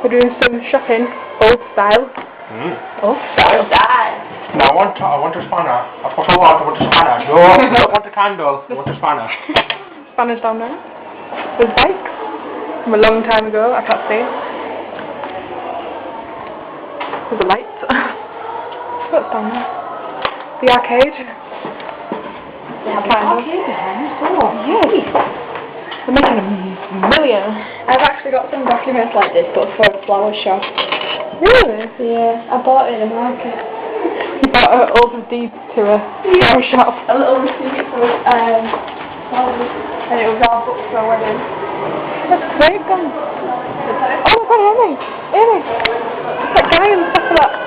We're doing some shopping, old style. Old style. No, I want a spanner. I've got a lot, I want a spanner. No, I don't want a candle, I want a spanner. Spanner's down there. There's bikes. From a long time ago, I can't see. There's a light. What's down there? The arcade. Yeah, the arcade behind us. Oh, yes. They're making a million. I've actually got some documents like this, but for a flower shop. Really? Yeah, I bought it in the market. You bought an over deed to a flower shop. A little receipt for flowers, and it was all booked for a wedding. That's great, guys. Oh my god, Amy! Amy! It's that guy in the back of that.